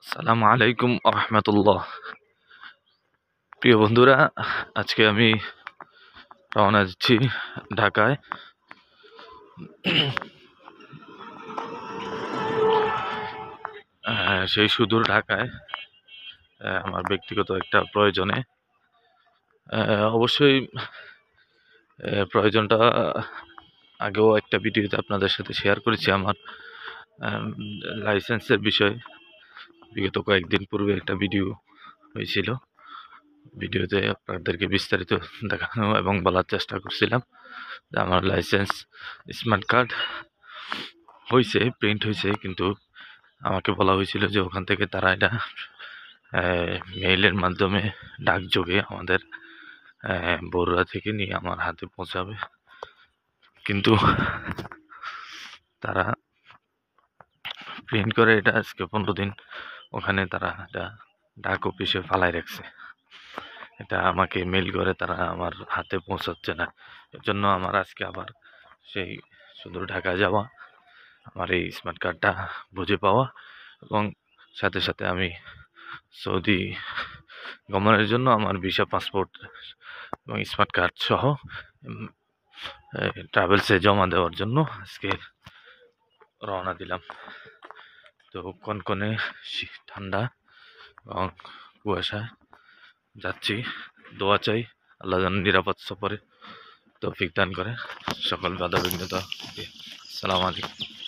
আসসালামু আলাইকুম রহমতুল্লাহ। প্রিয় বন্ধুরা, আজকে আমি রওনা দিচ্ছি ঢাকায়। সেই সুদূর ঢাকায় আমার ব্যক্তিগত একটা প্রয়োজনে। অবশ্যই প্রয়োজনটা আগেও একটা ভিডিওতে আপনাদের সাথে শেয়ার করেছি। আমার লাইসেন্সের বিষয় বিগত কয়েকদিন পূর্বে একটা ভিডিও হয়েছিল। ভিডিওতে আপনাদেরকে বিস্তারিত দেখানো এবং বলার চেষ্টা করছিলাম যে আমার লাইসেন্স স্মার্ট কার্ড হয়েছে, প্রিন্ট হয়েছে, কিন্তু আমাকে বলা হয়েছিল যে ওখান থেকে তারা এটা মেইলের মাধ্যমে ডাকযোগে আমাদের বগুড়া থেকে নিয়ে আমার হাতে পৌঁছাবে। কিন্তু তারা প্রিন্ট করে এটা আজকে 15 দিন ওখানে তারা এটা ডাক অফিসে ফালাই রাখছে। এটা আমাকে মেইল করে তারা আমার হাতে পৌঁছাচ্ছে না। এর জন্য আমার আজকে আবার সেই সুদূর ঢাকা যাওয়া, আমার এই স্মার্ট কার্ডটা বুঝে পাওয়া এবং সাথে সাথে আমি সৌদি গমনের জন্য আমার ভিসা, পাসপোর্ট এবং স্মার্ট কার্ড সহ ট্রাভেলসে জমা দেওয়ার জন্য আজকে রওনা দিলাম। তো কনকনে ঠান্ডা এবং কুয়াশায় যাচ্ছি। দোয়া চাই আল্লাহ যেন নিরাপদ সফরে তৌফিক দান করে, সকল বাধা বিঘ্নতা। আসসালামু আলাইকুম।